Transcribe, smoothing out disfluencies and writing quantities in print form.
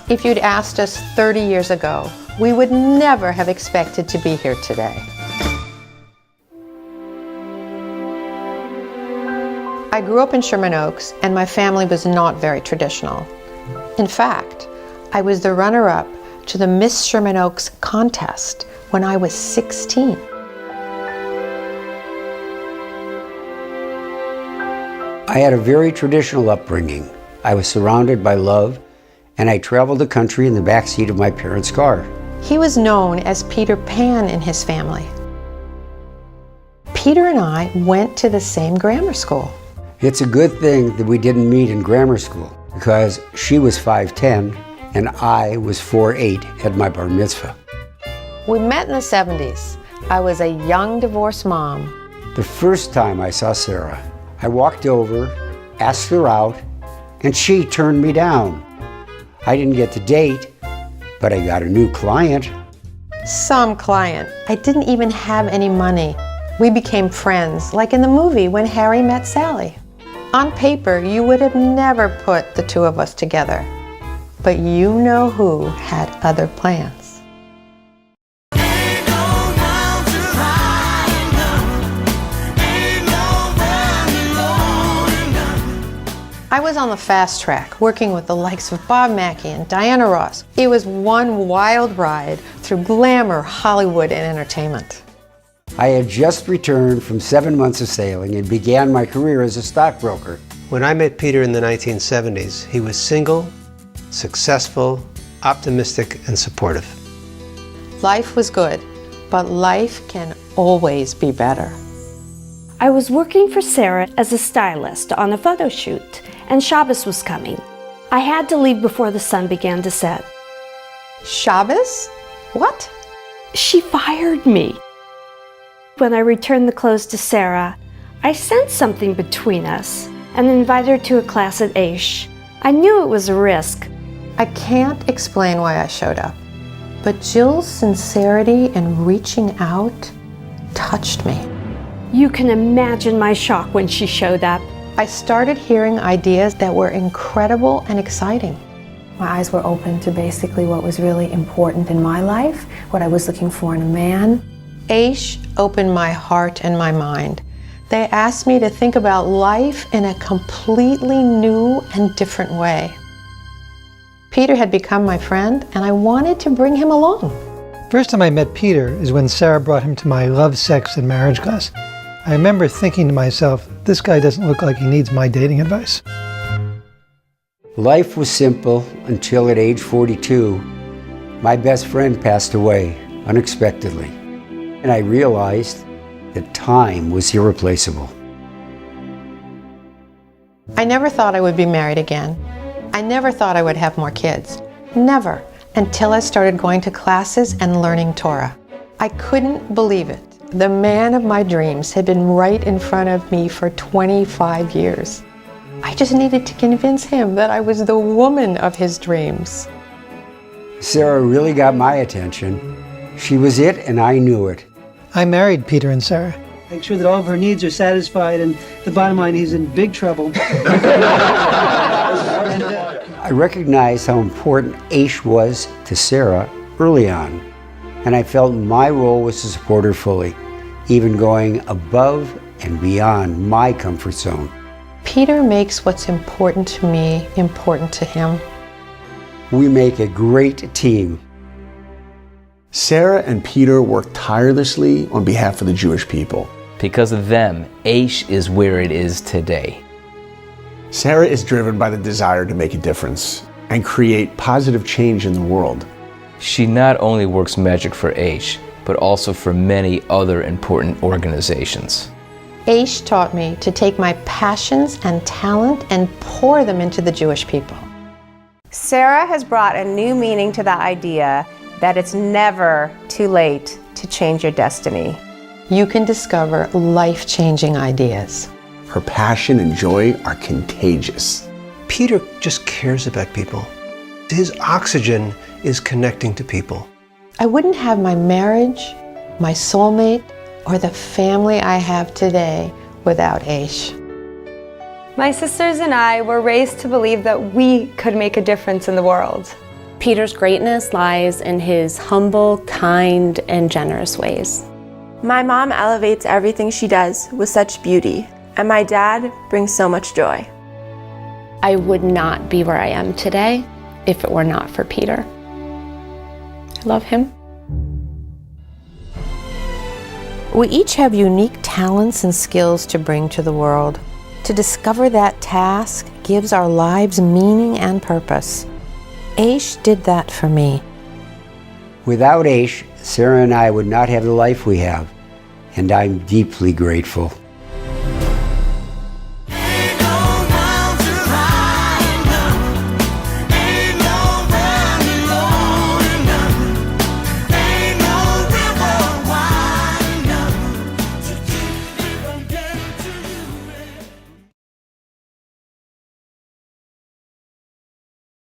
If you'd asked us 30 years ago, we would never have expected to be here today. I grew up in Sherman Oaks, and my family was not very traditional. In fact, I was the runner-up to the Miss Sherman Oaks contest when I was 16. I had a very traditional upbringing. I was surrounded by love, and I traveled the country in the backseat of my parents' car. He was known as Peter Pan in his family. Peter and I went to the same grammar school. It's a good thing that we didn't meet in grammar school, because she was 5'10", and I was 4'8" at my bar mitzvah. We met in the 70s. I was a young divorced mom. The first time I saw Sarah, I walked over, asked her out, and she turned me down. I didn't get the date, but I got a new client. Some client. I didn't even have any money. We became friends, like in the movie when Harry met Sally. On paper, you would have never put the two of us together. But you know who had other plans. I was on the fast track, working with the likes of Bob Mackie and Diana Ross. It was one wild ride through glamour, Hollywood, and entertainment. I had just returned from 7 months of sailing and began my career as a stockbroker. When I met Peter in the 1970s, he was single, successful, optimistic, and supportive. Life was good, but life can always be better. I was working for Sarah as a stylist on a photo shoot, and Shabbos was coming. I had to leave before the sun began to set. Shabbos? What? She fired me. When I returned the clothes to Sarah, I sensed something between us and invited her to a class at Aish. I knew it was a risk. I can't explain why I showed up, but Jill's sincerity in reaching out touched me. You can imagine my shock when she showed up. I started hearing ideas that were incredible and exciting. My eyes were open to basically what was really important in my life, what I was looking for in a man. Aish opened my heart and my mind. They asked me to think about life in a completely new and different way. Peter had become my friend, and I wanted to bring him along. First time I met Peter is when Sarah brought him to my love, sex, and marriage class. I remember thinking to myself, this guy doesn't look like he needs my dating advice. Life was simple until at age 42, my best friend passed away unexpectedly, and I realized that time was irreplaceable. I never thought I would be married again. I never thought I would have more kids. Never, until I started going to classes and learning Torah. I couldn't believe it. The man of my dreams had been right in front of me for 25 years. I just needed to convince him that I was the woman of his dreams. Sarah really got my attention. She was it, and I knew it. I married Peter and Sarah. Make sure that all of her needs are satisfied, and the bottom line, he's in big trouble. I recognized how important Aish was to Sarah early on, and I felt my role was to support her fully, even going above and beyond my comfort zone. Peter makes what's important to me important to him. We make a great team. Sarah and Peter worked tirelessly on behalf of the Jewish people. Because of them, Aish is where it is today. Sarah is driven by the desire to make a difference and create positive change in the world. She not only works magic for Aish, but also for many other important organizations. Aish taught me to take my passions and talent and pour them into the Jewish people. Sarah has brought a new meaning to the idea that it's never too late to change your destiny. You can discover life-changing ideas. Her passion and joy are contagious. Peter just cares about people. His oxygen is connecting to people. I wouldn't have my marriage, my soulmate, or the family I have today without Aish. My sisters and I were raised to believe that we could make a difference in the world. Peter's greatness lies in his humble, kind, and generous ways. My mom elevates everything she does with such beauty, and my dad brings so much joy. I would not be where I am today if it were not for Peter. I love him. We each have unique talents and skills to bring to the world. To discover that task gives our lives meaning and purpose. Aish did that for me. Without Aish, Sarah and I would not have the life we have, and I'm deeply grateful.